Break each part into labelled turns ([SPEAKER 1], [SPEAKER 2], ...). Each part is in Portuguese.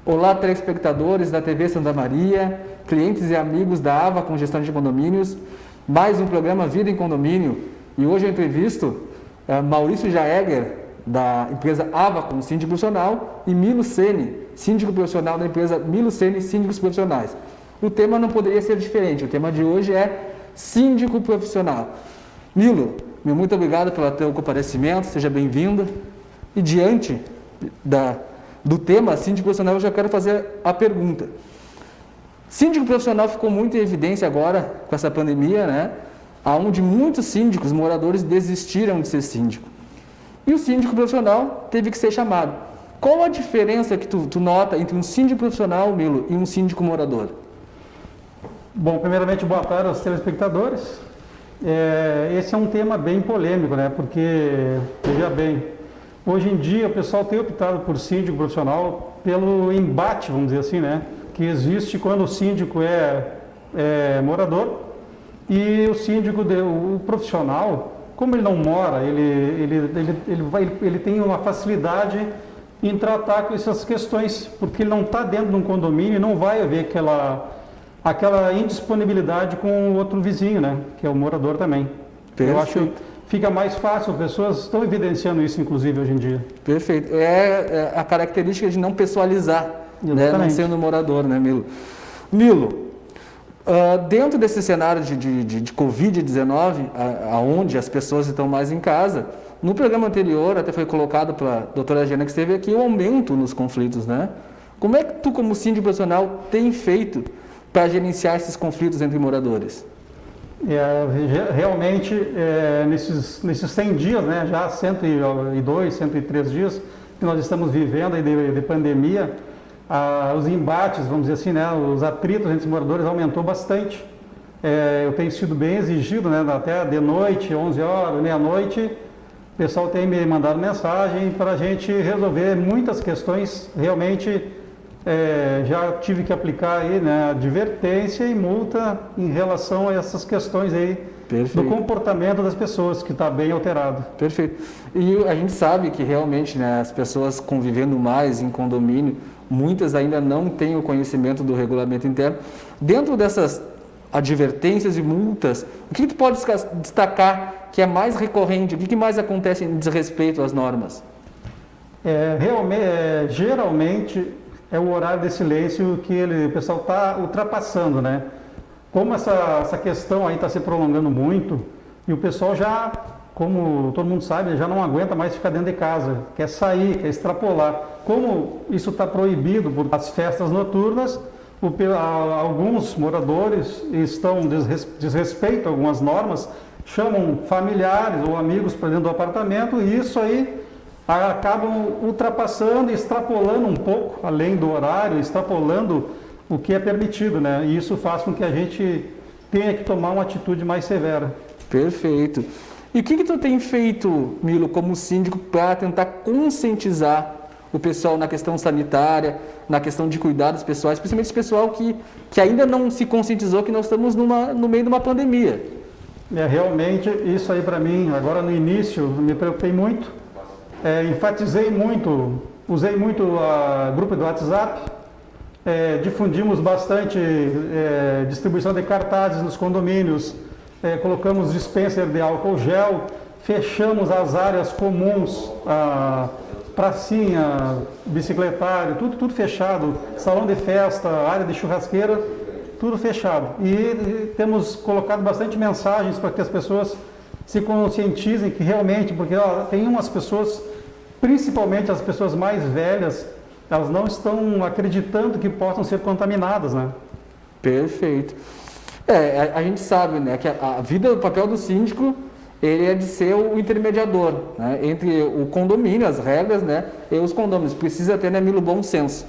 [SPEAKER 1] Olá, telespectadores da TV Santa Maria, clientes e amigos da AVA com Gestão de Condomínios, mais um programa Vida em Condomínio. E hoje eu entrevisto Maurício Jaeger, da empresa AVA com Síndico Profissional, e Milo Sene, síndico profissional da empresa Milo Sene Síndicos Profissionais. O tema não poderia ser diferente, o tema de hoje é síndico profissional. Milo, muito obrigado pelo teu comparecimento, seja bem-vindo. E diante do tema síndico profissional, eu já quero fazer a pergunta. Síndico profissional ficou muito em evidência agora com essa pandemia, né? Onde muitos síndicos, moradores, desistiram de ser síndico. E o síndico profissional teve que ser chamado. Qual a diferença que tu nota entre um síndico profissional, Milo, e um síndico morador?
[SPEAKER 2] Bom, primeiramente, boa tarde aos telespectadores. Esse é um tema bem polêmico, né? Porque, veja bem, hoje em dia o pessoal tem optado por síndico profissional pelo embate, vamos dizer assim, né? Que existe quando o síndico é morador e o síndico, o profissional, como ele não mora, ele tem uma facilidade em tratar com essas questões, porque ele não está dentro de um condomínio e não vai haver aquela indisponibilidade com o outro vizinho, né? Que é o morador também. Perfeito. Eu acho que fica mais fácil, pessoas estão evidenciando isso, inclusive, hoje em dia. Perfeito.
[SPEAKER 1] É a característica de não pessoalizar, né? Não sendo morador, né, Milo? Milo, dentro desse cenário de Covid-19, onde as pessoas estão mais em casa, no programa anterior, até foi colocado pela doutora Jana que esteve aqui, o aumento nos conflitos, né? Como é que tu, como síndico profissional, tem feito para gerenciar esses conflitos entre moradores?
[SPEAKER 2] Realmente, nesses 100 dias, né, já 102, 103 dias que nós estamos vivendo aí de pandemia, os embates, vamos dizer assim, né, os atritos entre os moradores aumentou bastante. Eu tenho sido bem exigido, né, até de noite, 11 horas, meia-noite, o pessoal tem me mandado mensagem para a gente resolver muitas questões. Realmente, já tive que aplicar aí, né, advertência e multa em relação a essas questões aí. Perfeito. Do comportamento das pessoas, que está bem alterado.
[SPEAKER 1] Perfeito. E a gente sabe que realmente, né, as pessoas convivendo mais em condomínio, muitas ainda não têm o conhecimento do regulamento interno. Dentro dessas advertências e multas, o que tu pode destacar que é mais recorrente, o que mais acontece em desrespeito às normas?
[SPEAKER 2] Geralmente é o horário de silêncio que o pessoal está ultrapassando, né? Como essa questão aí está se prolongando muito, e o pessoal já, como todo mundo sabe, já não aguenta mais ficar dentro de casa, quer sair, quer extrapolar. Como isso está proibido por as festas noturnas, alguns moradores desrespeitam algumas normas, chamam familiares ou amigos para dentro do apartamento, e isso aí acabam ultrapassando e extrapolando um pouco, além do horário, extrapolando o que é permitido, né? E isso faz com que a gente tenha que tomar uma atitude mais severa.
[SPEAKER 1] Perfeito. E o que tu tem feito, Milo, como síndico, para tentar conscientizar o pessoal na questão sanitária, na questão de cuidados pessoais, principalmente esse pessoal que ainda não se conscientizou que nós estamos no meio de uma pandemia?
[SPEAKER 2] Realmente, isso aí para mim, agora no início, me preocupei muito, enfatizei muito, usei muito o grupo do WhatsApp, difundimos bastante distribuição de cartazes nos condomínios, colocamos dispenser de álcool gel, fechamos as áreas comuns, pracinha, bicicletário, tudo fechado, salão de festa, área de churrasqueira, tudo fechado. E temos colocado bastante mensagens para que as pessoas se conscientizem que realmente, porque tem umas pessoas, principalmente as pessoas mais velhas, elas não estão acreditando que possam ser contaminadas, né?
[SPEAKER 1] Perfeito. A gente sabe, né, que o papel do síndico, ele é de ser o intermediador, né, entre o condomínio, as regras, né, e os condôminos. Precisa ter, né, Milo, bom senso.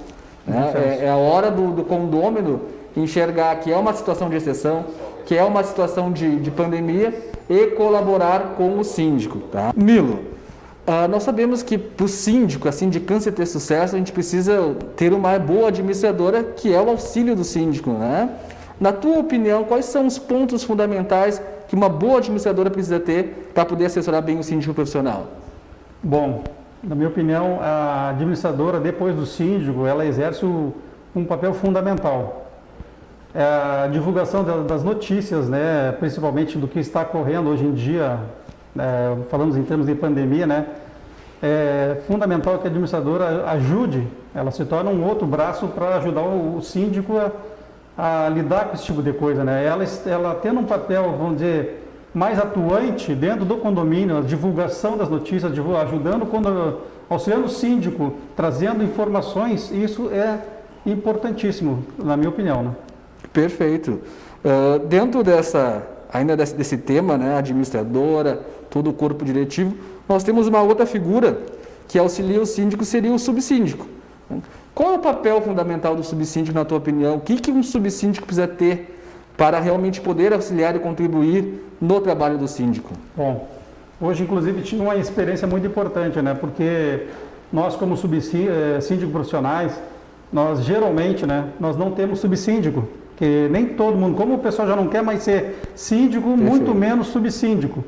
[SPEAKER 1] Né? É a hora do condômino enxergar que é uma situação de exceção, que é uma situação de pandemia, e colaborar com o síndico. Tá? Milo, nós sabemos que para o síndico, a sindicância ter sucesso, a gente precisa ter uma boa administradora, que é o auxílio do síndico, né? Na tua opinião, quais são os pontos fundamentais que uma boa administradora precisa ter para poder assessorar bem o síndico profissional?
[SPEAKER 2] Bom, Na minha opinião, a administradora, depois do síndico, ela exerce um papel fundamental. A divulgação das notícias, né, principalmente do que está ocorrendo hoje em dia, falamos em termos de pandemia, né, é fundamental que a administradora ajude, ela se torne um outro braço para ajudar o síndico a lidar com esse tipo de coisa, né? Ela tendo um papel, vamos dizer, mais atuante dentro do condomínio, a divulgação das notícias, ajudando, auxiliando o síndico, trazendo informações, isso é importantíssimo, na minha opinião, né?
[SPEAKER 1] Perfeito. Dentro ainda desse tema, né, administradora, todo o corpo diretivo, nós temos uma outra figura que auxilia o síndico, seria o subsíndico. Qual é o papel fundamental do subsíndico, na tua opinião? O que um subsíndico precisa ter para realmente poder auxiliar e contribuir no trabalho do síndico?
[SPEAKER 2] Bom, hoje inclusive tinha uma experiência muito importante, né? Porque nós como síndicos profissionais, nós geralmente, né, nós não temos subsíndico, que nem todo mundo, como o pessoal já não quer mais ser síndico,
[SPEAKER 1] Perfeito.
[SPEAKER 2] Muito menos subsíndico.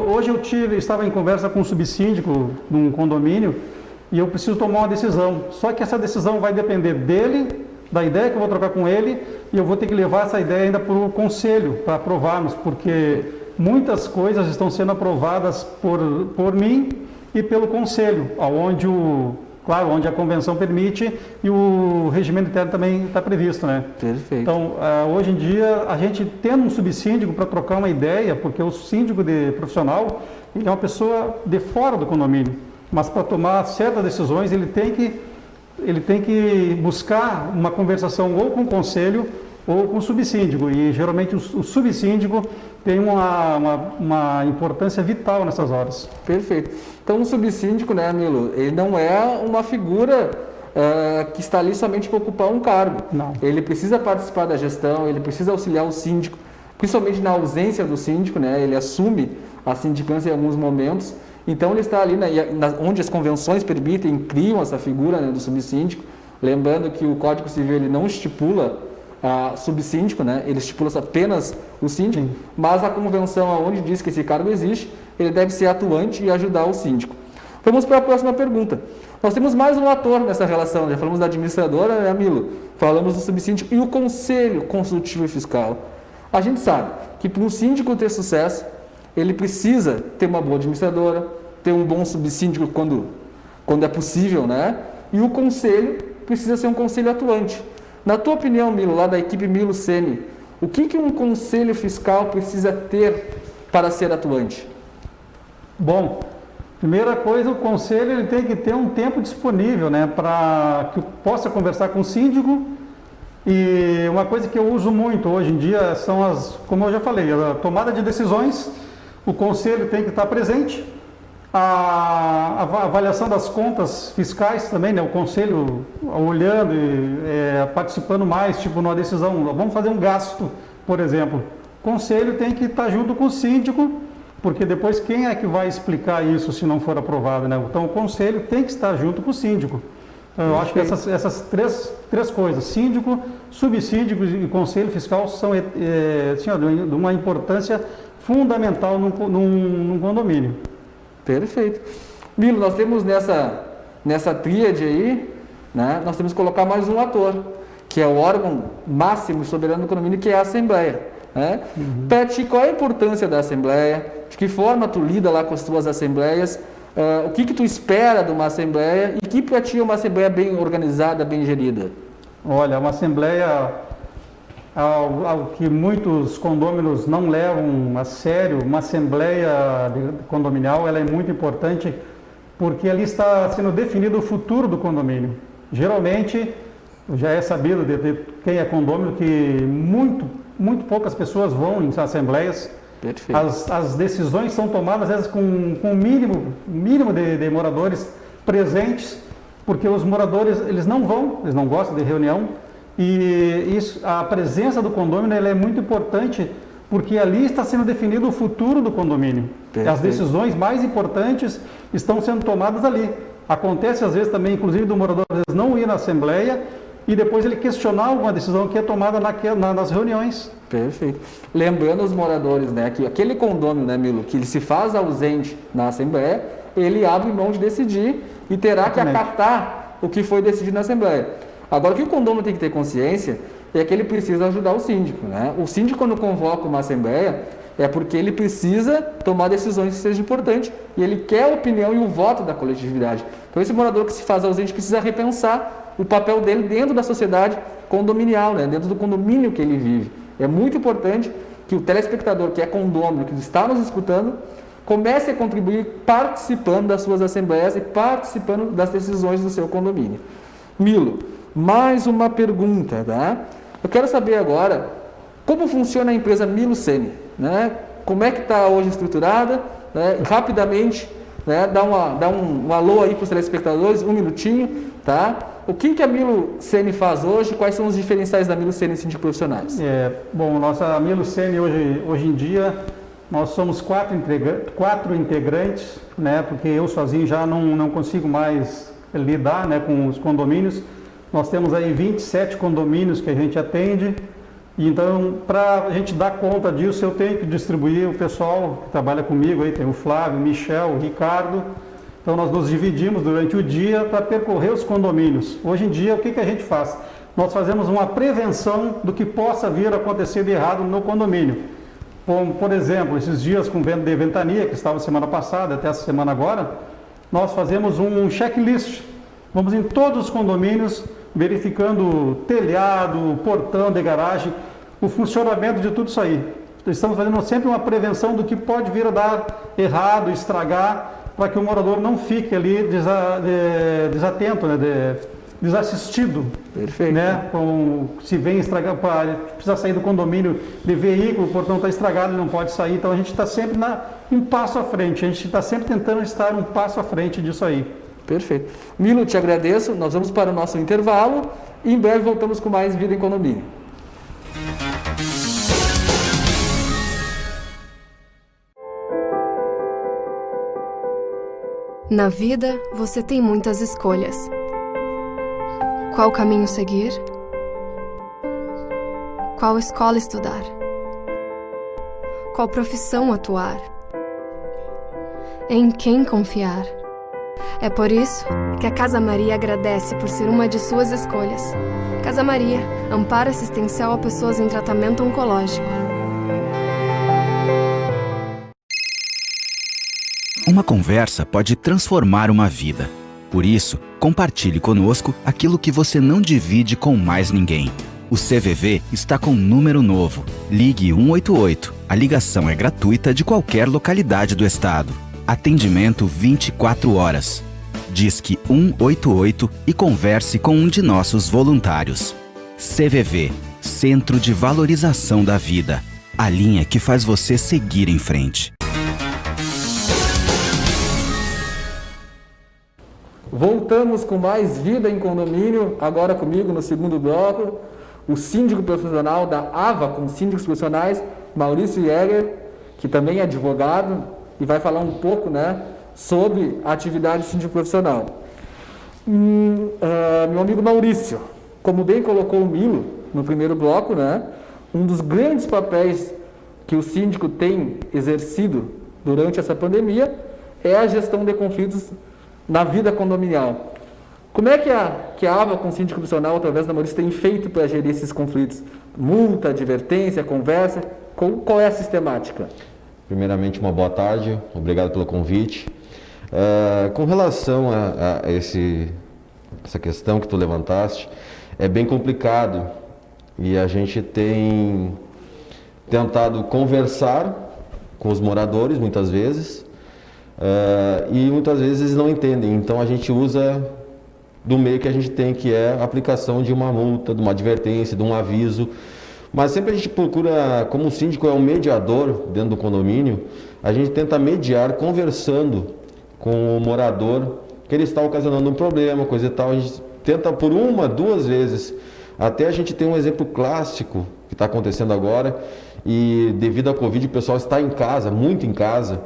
[SPEAKER 2] Hoje estava em conversa com um subsíndico num condomínio e eu preciso tomar uma decisão. Só que essa decisão vai depender dele, da ideia que eu vou trocar com ele, e eu vou ter que levar essa ideia ainda para o conselho, para aprovarmos, porque muitas coisas estão sendo aprovadas por mim e pelo conselho, onde a convenção permite e o regimento interno também está previsto, né?
[SPEAKER 1] Perfeito.
[SPEAKER 2] Então, hoje em dia, a gente tendo um subsíndico para trocar uma ideia, porque o síndico profissional, ele é uma pessoa de fora do condomínio, mas para tomar certas decisões, ele tem que buscar uma conversação ou com o conselho ou com o subsíndico, e geralmente o subsíndico tem uma importância vital nessas horas.
[SPEAKER 1] Perfeito. Então, o subsíndico, né, Milo, ele não é uma figura que está ali somente para ocupar um cargo.
[SPEAKER 2] Não.
[SPEAKER 1] Ele precisa participar da gestão, ele precisa auxiliar o síndico, principalmente na ausência do síndico, né, ele assume a sindicância em alguns momentos. Então, ele está ali onde as convenções permitem, criam essa figura, né, do subsíndico. Lembrando que o Código Civil ele não estipula subsíndico, né? Ele estipula apenas o síndico, sim, mas a convenção onde diz que esse cargo existe, ele deve ser atuante e ajudar o síndico. Vamos para a próxima pergunta. Nós temos mais um ator nessa relação, já falamos da administradora, né, Milo? Falamos do subsíndico e o conselho consultivo e fiscal. A gente sabe que para um síndico ter sucesso, ele precisa ter uma boa administradora, ter um bom subsíndico quando é possível, né? E o conselho precisa ser um conselho atuante. Na tua opinião, Milo, lá da equipe Milo Seni, o que um conselho fiscal precisa ter para ser atuante?
[SPEAKER 2] Bom, primeira coisa, o conselho ele tem que ter um tempo disponível, né, para que possa conversar com o síndico. E uma coisa que eu uso muito hoje em dia são como eu já falei, a tomada de decisões. O conselho tem que estar presente. A avaliação das contas fiscais também, né? O conselho olhando e participando mais, tipo numa decisão, vamos fazer um gasto, por exemplo. O conselho tem que estar junto com o síndico, porque depois quem é que vai explicar isso se não for aprovado, né? Então o conselho tem que estar junto com o síndico. Então, eu acho que essas três coisas, síndico, subsíndico e conselho fiscal, são de uma importância fundamental num condomínio.
[SPEAKER 1] Perfeito. Milo, nós temos nessa tríade aí, né, nós temos que colocar mais um ator, que é o órgão máximo e soberano do condomínio, que é a Assembleia. Né? Uhum. Pet, qual é a importância da Assembleia? De que forma tu lida lá com as tuas assembleias? O que tu espera de uma Assembleia? E que para ti é uma Assembleia bem organizada, bem gerida?
[SPEAKER 2] Olha, uma Assembleia, ao que muitos condôminos não levam a sério, uma Assembleia condominial, ela é muito importante porque ali está sendo definido o futuro do condomínio. Geralmente, já é sabido de quem é condômino que muito poucas pessoas vão em assembleias.
[SPEAKER 1] Perfeito.
[SPEAKER 2] As decisões são tomadas, às vezes, com um mínimo de moradores presentes, porque os moradores eles não gostam de reunião. E a presença do condomínio ela é muito importante, porque ali está sendo definido o futuro do condomínio. Perfeito. As decisões mais importantes estão sendo tomadas ali. Acontece às vezes também, inclusive, do morador às vezes, não ir na assembleia e depois ele questionar alguma decisão que é tomada nas reuniões.
[SPEAKER 1] Perfeito. Lembrando os moradores, né, que aquele condômino, né, Milo, que ele se faz ausente na assembleia, ele abre mão de decidir e terá que acatar o que foi decidido na Assembleia. Agora, o que o condômino tem que ter consciência é que ele precisa ajudar o síndico, né? O síndico, quando convoca uma Assembleia, é porque ele precisa tomar decisões que sejam importantes e ele quer a opinião e o voto da coletividade. Então, esse morador que se faz ausente precisa repensar o papel dele dentro da sociedade condominial, né? Dentro do condomínio que ele vive. É muito importante que o telespectador, que é condômino, que está nos escutando, comece a contribuir participando das suas assembleias e participando das decisões do seu condomínio. Milo, mais uma pergunta, tá? Eu quero saber agora como funciona a empresa Milo Sene, né? Como é que está hoje estruturada, né? Rapidamente, né? Dá um alô aí para os telespectadores, um minutinho, tá? O que a Milo Sene faz hoje? Quais são os diferenciais da Milo Sene Síndico Profissionais?
[SPEAKER 2] Bom, nossa Milo Sene hoje em dia, nós somos quatro integrantes, né? Porque eu sozinho já não consigo mais lidar, né, com os condomínios. Nós temos aí 27 condomínios que a gente atende. Então, para a gente dar conta disso, eu tenho que distribuir o pessoal que trabalha comigo, aí tem o Flávio, o Michel, o Ricardo. Então, nós nos dividimos durante o dia para percorrer os condomínios. Hoje em dia, o que a gente faz? Nós fazemos uma prevenção do que possa vir a acontecer de errado no condomínio. Como, por exemplo, esses dias com vento de ventania, que estava semana passada, até essa semana agora, nós fazemos um checklist. Vamos em todos os condomínios, verificando telhado, portão de garagem, o funcionamento de tudo isso aí. Estamos fazendo sempre uma prevenção do que pode vir a dar errado, estragar, para que o morador não fique ali desatento, né, desassistido.
[SPEAKER 1] Perfeito.
[SPEAKER 2] Né? Se vem estragar, precisa sair do condomínio de veículo, o portão está estragado, ele não pode sair. Então a gente está sempre um passo à frente, a gente está sempre tentando estar um passo à frente disso aí.
[SPEAKER 1] Perfeito. Milo, te agradeço. Nós vamos para o nosso intervalo e em breve voltamos com mais Vida em Condomínio.
[SPEAKER 3] Na vida, você tem muitas escolhas. Qual caminho seguir? Qual escola estudar? Qual profissão atuar? Em quem confiar? É por isso que a Casa Maria agradece por ser uma de suas escolhas. Casa Maria, amparo assistencial a pessoas em tratamento oncológico.
[SPEAKER 4] Uma conversa pode transformar uma vida. Por isso, compartilhe conosco aquilo que você não divide com mais ninguém. O CVV está com um número novo. Ligue 188. A ligação é gratuita de qualquer localidade do estado. Atendimento 24 horas. Disque 188 e converse com um de nossos voluntários. CVV, Centro de Valorização da Vida. A linha que faz você seguir em frente.
[SPEAKER 1] Voltamos com mais Vida em Condomínio, agora comigo no segundo bloco, o síndico profissional da AVA com síndicos profissionais, Maurício Jäger, que também é advogado e vai falar um pouco, né, sobre a atividade de síndico profissional. Meu amigo Maurício, como bem colocou o Milo no primeiro bloco, né, um dos grandes papéis que o síndico tem exercido durante essa pandemia é a gestão de conflitos na vida condominial. Como é que a AVA com síndico profissional, através da Maurício, tem feito para gerir esses conflitos? Multa, advertência, conversa? Qual é a sistemática?
[SPEAKER 5] Primeiramente, uma boa tarde, obrigado pelo convite. Com relação a essa questão que tu levantaste, é bem complicado e a gente tem tentado conversar com os moradores, muitas vezes, e muitas vezes eles não entendem. Então a gente usa do meio que a gente tem, que é a aplicação de uma multa, de uma advertência, de um aviso. Mas sempre a gente procura, como o síndico é um mediador dentro do condomínio, a gente tenta mediar conversando com o morador que ele está ocasionando um problema, coisa e tal. A gente tenta por uma, duas vezes. Até a gente tem um exemplo clássico que está acontecendo agora, e devido à Covid o pessoal está em casa, muito em casa,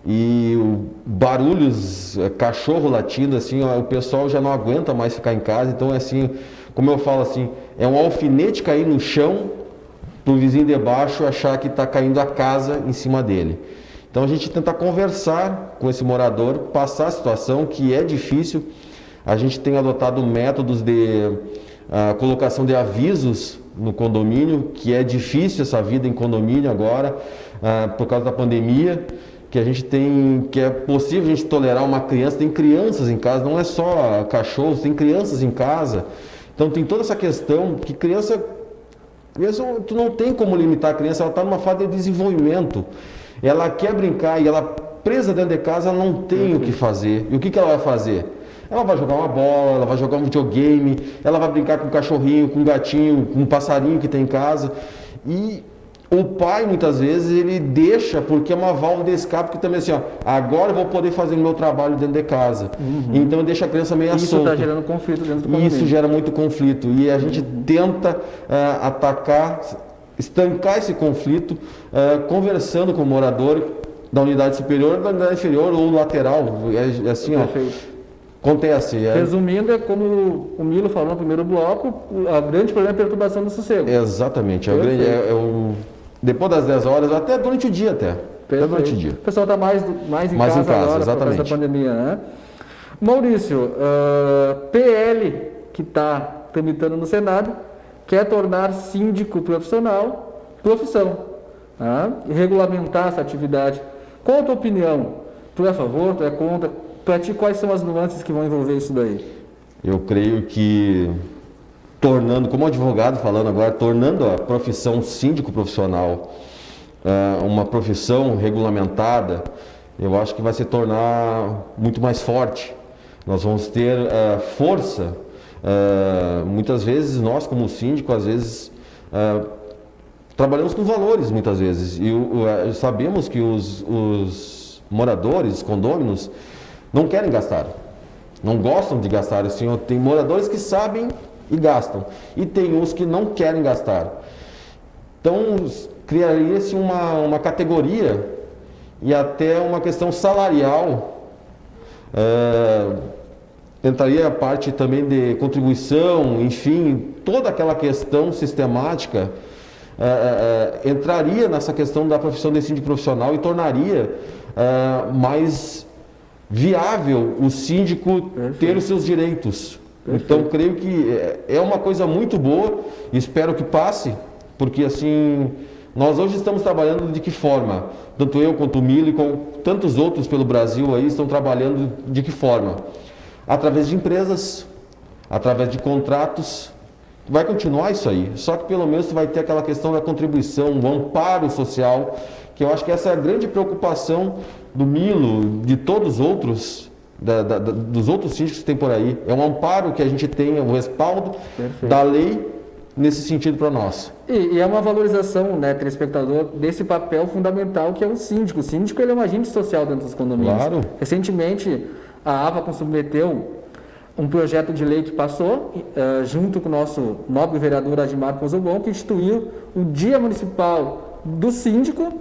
[SPEAKER 5] e barulhos, cachorro latindo, assim, o pessoal já não aguenta mais ficar em casa. Então é assim, como eu falo assim, é um alfinete cair no chão para o vizinho de baixo achar que está caindo a casa em cima dele. Então a gente tenta conversar com esse morador, passar a situação que é difícil. A gente tem adotado métodos de colocação de avisos no condomínio, que é difícil essa vida em condomínio agora, por causa da pandemia, que a gente tem, que é possível a gente tolerar uma criança, tem crianças em casa, não é só cachorros, tem crianças em casa. Então tem toda essa questão que criança, tu não tem como limitar a criança, ela está numa fase de desenvolvimento. Ela quer brincar e ela presa dentro de casa, ela não tem o que fazer. E o que ela vai fazer? Ela vai jogar uma bola, ela vai jogar um videogame, ela vai brincar com um cachorrinho, com um gatinho, com um passarinho que tem em casa. E o pai, muitas vezes, ele deixa, porque é uma válvula de escape, que também assim, ó, agora eu vou poder fazer o meu trabalho dentro de casa. Então deixa a criança meio solta.
[SPEAKER 1] Isso está gerando conflito dentro do condomínio.
[SPEAKER 5] Isso gera muito conflito. E a gente tenta atacar, estancar esse conflito, conversando com o morador da unidade superior, da unidade inferior ou lateral. É assim, ó. Acontece.
[SPEAKER 1] Resumindo, é como o Milo falou no primeiro bloco, o grande problema é a perturbação do sossego.
[SPEAKER 5] Exatamente. Depois das 10 horas, até durante o dia até. Durante o dia.
[SPEAKER 1] O pessoal está mais em casa agora,
[SPEAKER 5] exatamente,
[SPEAKER 1] por causa da pandemia, né? Maurício, PL que está tramitando no Senado, quer tornar síndico profissional profissão, e regulamentar essa atividade. Qual a tua opinião? Tu é a favor, tu é contra? Para ti, quais são as nuances que vão envolver isso daí?
[SPEAKER 5] Eu creio que, tornando, como advogado falando agora, tornando a profissão síndico profissional uma profissão regulamentada, eu acho que vai se tornar muito mais forte. Nós vamos ter força. Muitas vezes nós, como síndico, às vezes trabalhamos com valores, muitas vezes. E sabemos que os moradores, condôminos, não querem gastar, não gostam de gastar. Assim, tem moradores que sabem e gastam, e tem uns que não querem gastar. Então, criaria-se uma categoria e até uma questão salarial. Entraria a parte também de contribuição, enfim, toda aquela questão sistemática entraria nessa questão da profissão de síndico profissional e tornaria mais viável o síndico ter os seus direitos. Então, creio que é uma coisa muito boa, espero que passe, porque assim, nós hoje estamos trabalhando de que forma? Tanto eu quanto o Milo e com tantos outros pelo Brasil aí estão trabalhando de que forma? Através de empresas, através de contratos. Vai continuar isso aí, só que pelo menos vai ter aquela questão da contribuição, um amparo social, que eu acho que essa é a grande preocupação do Milo, de todos os outros, dos outros síndicos que tem por aí. É um amparo que a gente tem, o respaldo da lei nesse sentido para nós.
[SPEAKER 1] E é uma valorização, né, telespectador, desse papel fundamental que é o síndico. O síndico, ele é um agente social dentro dos condomínios.
[SPEAKER 5] Claro.
[SPEAKER 1] Recentemente, a Avacon submeteu um projeto de lei que passou, junto com o nosso nobre vereador Admar Pozobon, que instituiu o Dia Municipal do síndico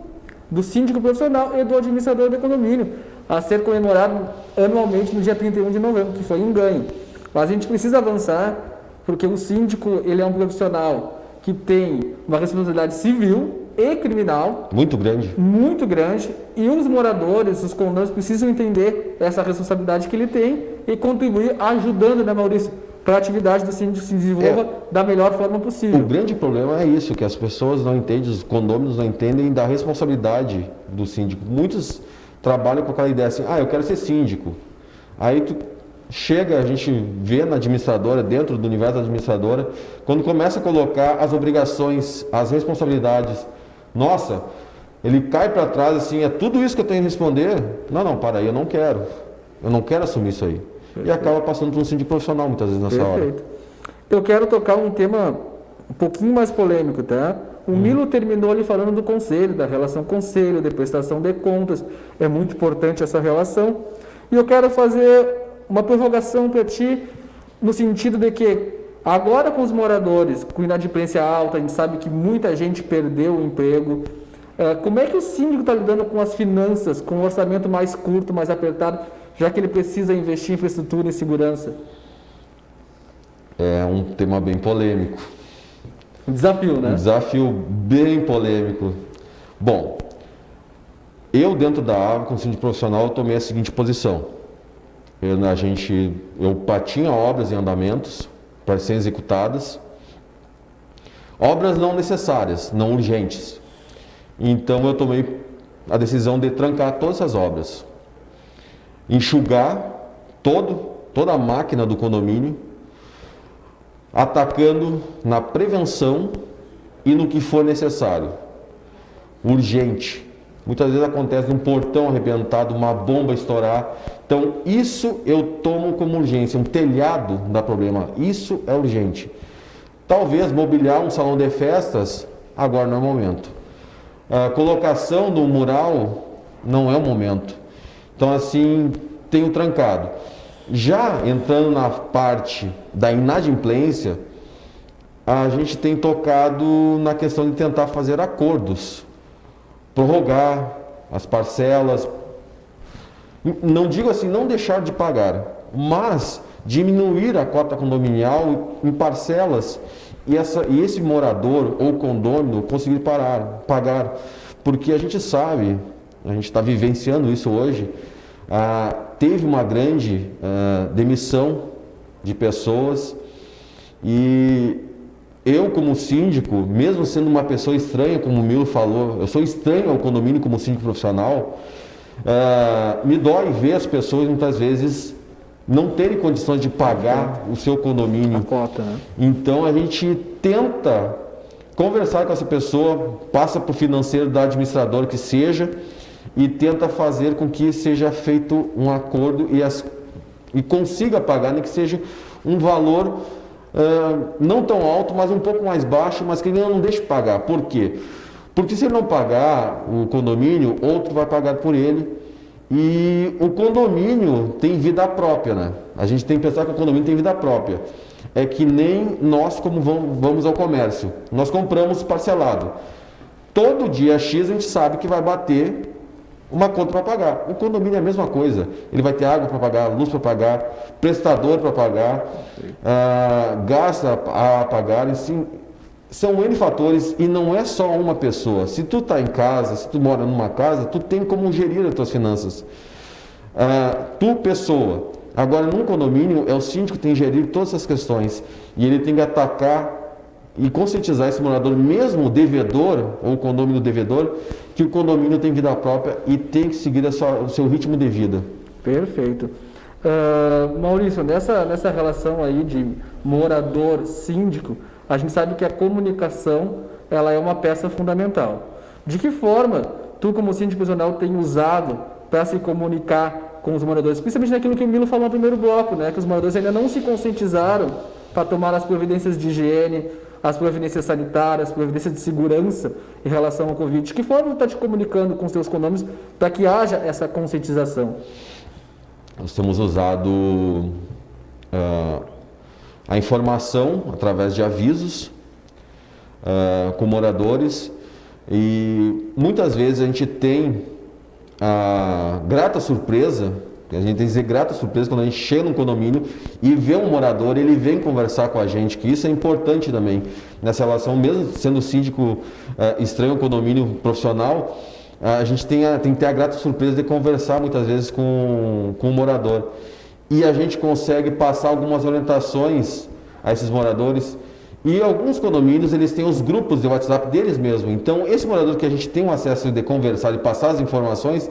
[SPEAKER 1] profissional e do administrador do condomínio, a ser comemorado anualmente no dia 31 de novembro, que foi um ganho. Mas a gente precisa avançar, porque o síndico, ele é um profissional que tem uma responsabilidade civil e criminal muito grande, e os moradores, os condôminos precisam entender essa responsabilidade que ele tem e contribuir ajudando, né, Maurício, para a atividade do síndico se desenvolva da melhor forma possível.
[SPEAKER 5] O grande problema é isso, que as pessoas não entendem, os condôminos não entendem da responsabilidade do síndico. Muitos trabalham com aquela ideia assim, eu quero ser síndico. Aí tu chega, a gente vê na administradora, dentro do universo da administradora, quando começa a colocar as obrigações, as responsabilidades, nossa, ele cai para trás assim, é tudo isso que eu tenho que responder? Não, para aí, eu não quero assumir isso aí. Perfeito. E acaba passando por um síndico profissional muitas vezes nessa hora.
[SPEAKER 1] Eu quero tocar um tema um pouquinho mais polêmico, tá? O Milo terminou ali falando do conselho, da relação conselho, de prestação de contas. É muito importante essa relação. E eu quero fazer uma provocação para ti, no sentido de que agora com os moradores, com inadimplência alta, a gente sabe que muita gente perdeu o emprego. Como é que o síndico está lidando com as finanças, com um orçamento mais curto, mais apertado, já que ele precisa investir em infraestrutura e segurança?
[SPEAKER 5] É um tema bem polêmico.
[SPEAKER 1] Um desafio, né?
[SPEAKER 5] Um desafio bem polêmico. Bom, Eu, dentro da AVA, como síndico profissional, eu tomei a seguinte posição. Eu tinha obras em andamentos para serem executadas, obras não necessárias, não urgentes. Então eu tomei a decisão de trancar todas essas obras, enxugar toda a máquina do condomínio, atacando na prevenção e no que for necessário, urgente. Muitas vezes acontece um portão arrebentado, uma bomba estourar. Então isso eu tomo como urgência. Um telhado dá problema, isso é urgente. Talvez mobiliar um salão de festas, agora não é o momento. A colocação do mural não é o momento. Então assim, tenho trancado. Já entrando na parte da inadimplência, a gente tem tocado na questão de tentar fazer acordos, prorrogar as parcelas, não digo assim, não deixar de pagar, mas diminuir a cota condominial em parcelas e esse morador ou condômino conseguir pagar, porque a gente sabe, a gente está vivenciando isso hoje, teve uma grande demissão de pessoas e eu, como síndico, mesmo sendo uma pessoa estranha, como o Milo falou, eu sou estranho ao condomínio como síndico profissional, me dói ver as pessoas muitas vezes não terem condições de pagar o seu condomínio.
[SPEAKER 1] A cota, né?
[SPEAKER 5] Então a gente tenta conversar com essa pessoa, passa para o financeiro da administradora que seja e tenta fazer com que seja feito um acordo e consiga pagar, nem que seja um valor não tão alto, mas um pouco mais baixo, mas que ele não deixe pagar. Por quê? Porque se ele não pagar o condomínio, outro vai pagar por ele. E o condomínio tem vida própria, né? A gente tem que pensar que o condomínio tem vida própria. É que nem nós, como vamos ao comércio. Nós compramos parcelado. Todo dia X a gente sabe que vai bater uma conta para pagar. O condomínio é a mesma coisa. Ele vai ter água para pagar, luz para pagar, prestador para pagar, gás a pagar. Assim, são N fatores e não é só uma pessoa. Se tu está em casa, se tu mora numa casa, tu tem como gerir as tuas finanças. Tu, pessoa. Agora, num condomínio, é o síndico que tem que gerir todas essas questões. E ele tem que atacar e conscientizar esse morador, mesmo o devedor, ou o condomínio devedor, que o condomínio tem vida própria e tem que seguir o seu ritmo de vida.
[SPEAKER 1] Perfeito. Maurício, nessa relação aí de morador-síndico, a gente sabe que a comunicação ela é uma peça fundamental. De que forma tu, como síndico profissional, tem usado para se comunicar com os moradores? Principalmente naquilo que o Milo falou no primeiro bloco, né? Que os moradores ainda não se conscientizaram para tomar as providências de higiene, as providências sanitárias, as providências de segurança em relação ao Covid. De que forma tu está te comunicando com os teus condôminos para que haja essa conscientização?
[SPEAKER 5] Nós temos usado a informação através de avisos com moradores e muitas vezes a gente tem a grata surpresa, a gente tem que dizer grata surpresa quando a gente chega num condomínio e vê um morador, ele vem conversar com a gente, que isso é importante também nessa relação, mesmo sendo síndico estranho ao condomínio profissional, a gente tem que ter a grata surpresa de conversar muitas vezes com o morador. E a gente consegue passar algumas orientações a esses moradores. E alguns condomínios, eles têm os grupos de WhatsApp deles mesmos. Então, esse morador que a gente tem um acesso de conversar e passar as informações,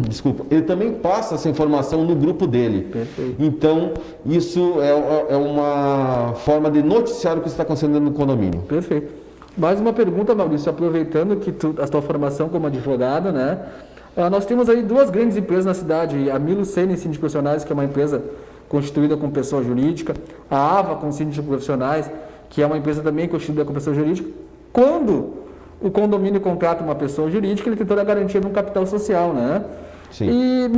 [SPEAKER 5] desculpa, ele também passa essa informação no grupo dele. Perfeito. Então, isso é uma forma de noticiar o que está acontecendo no condomínio.
[SPEAKER 1] Perfeito. Mais uma pergunta, Maurício, aproveitando que a tua formação como advogado, né? Nós temos aí duas grandes empresas na cidade, a Milo Sênior Síndicos Profissionais, que é uma empresa constituída com pessoa jurídica, a AVA com síndicos profissionais, que é uma empresa também constituída com pessoa jurídica. Quando o condomínio contrata uma pessoa jurídica, ele tem toda a garantia de um capital social, né? Sim. E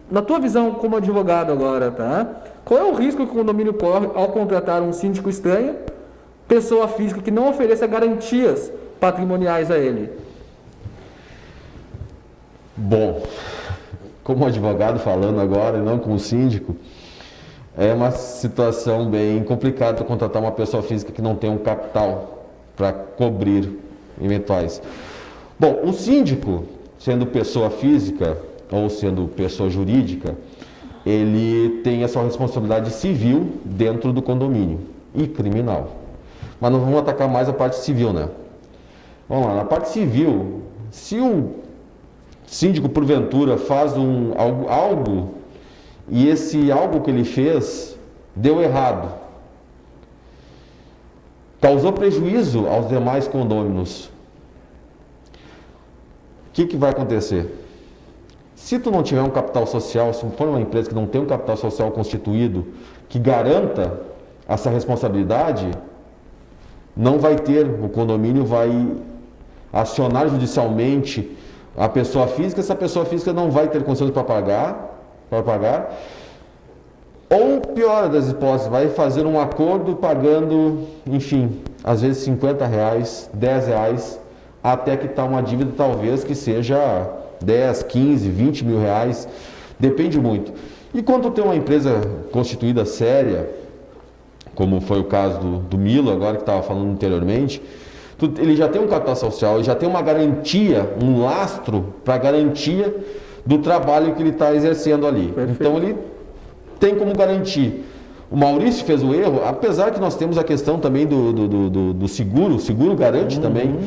[SPEAKER 1] na tua visão como advogado agora, tá? Qual é o risco que o condomínio corre ao contratar um síndico estranho, pessoa física que não ofereça garantias patrimoniais a ele?
[SPEAKER 5] Bom, como advogado falando agora, e não como síndico, é uma situação bem complicada contratar uma pessoa física que não tem um capital para cobrir eventuais. Bom, o síndico, sendo pessoa física ou sendo pessoa jurídica, ele tem a sua responsabilidade civil dentro do condomínio e criminal. Mas nós vamos atacar mais a parte civil, né? Vamos lá, na parte civil, se o síndico porventura faz algo e esse algo que ele fez deu errado, causou prejuízo aos demais condôminos, o que vai acontecer? Se tu não tiver um capital social, se for uma empresa que não tem um capital social constituído, que garanta essa responsabilidade, não vai ter, o condomínio vai acionar judicialmente a pessoa física, essa pessoa física não vai ter condições para pagar, ou pior das hipóteses, vai fazer um acordo pagando, enfim, às vezes R$50, R$10, até quitar uma dívida talvez que seja 10, 15, 20 mil reais, depende muito. E quando tem uma empresa constituída séria, como foi o caso do Milo, agora que estava falando anteriormente, ele já tem um capital social, ele já tem uma garantia, um lastro para garantia do trabalho que ele está exercendo ali. Perfeito. Então ele tem como garantir. O Maurício fez o erro, apesar que nós temos a questão também do seguro, o seguro garante também,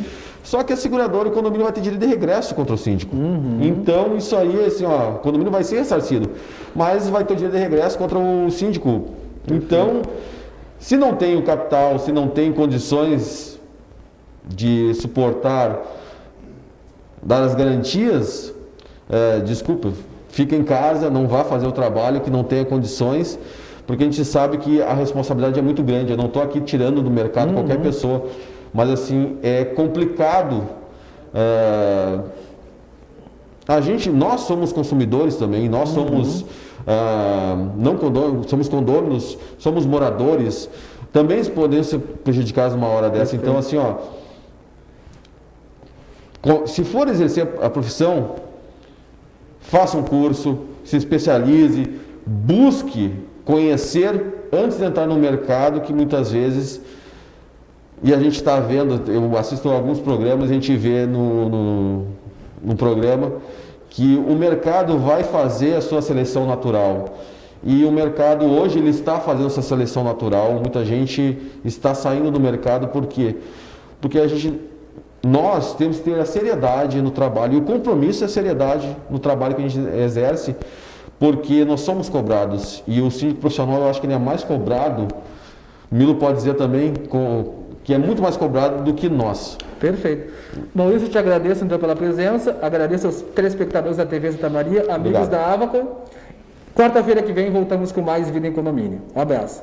[SPEAKER 5] só que a seguradora, o condomínio vai ter direito de regresso contra o síndico. Então isso aí, assim, ó, o condomínio vai ser ressarcido, mas vai ter direito de regresso contra o síndico. Então, se não tem o capital, se não tem condições de suportar, dar as garantias, desculpa, fica em casa, não vá fazer o trabalho que não tenha condições, porque a gente sabe que a responsabilidade é muito grande. Eu não estou aqui tirando do mercado qualquer pessoa, mas assim, é complicado. Nós somos consumidores também, nós somos, somos condôminos, somos moradores, também podemos ser prejudicados uma hora dessa. Então, assim, ó, se for exercer a profissão, faça um curso, se especialize, busque conhecer antes de entrar no mercado, que muitas vezes, e a gente está vendo, eu assisto a alguns programas, a gente vê no programa que o mercado vai fazer a sua seleção natural. E o mercado hoje ele está fazendo essa seleção natural, muita gente está saindo do mercado, por quê? Porque nós temos que ter a seriedade no trabalho, e o compromisso é a seriedade no trabalho que a gente exerce, porque nós somos cobrados, e o síndico profissional eu acho que ele é mais cobrado, o Milo pode dizer também, que é muito mais cobrado do que nós.
[SPEAKER 1] Perfeito. Maurício, eu te agradeço então pela presença, agradeço aos telespectadores da TV Santa Maria, amigos da Avaco. Quarta-feira que vem voltamos com mais Vida em Condomínio. Um abraço.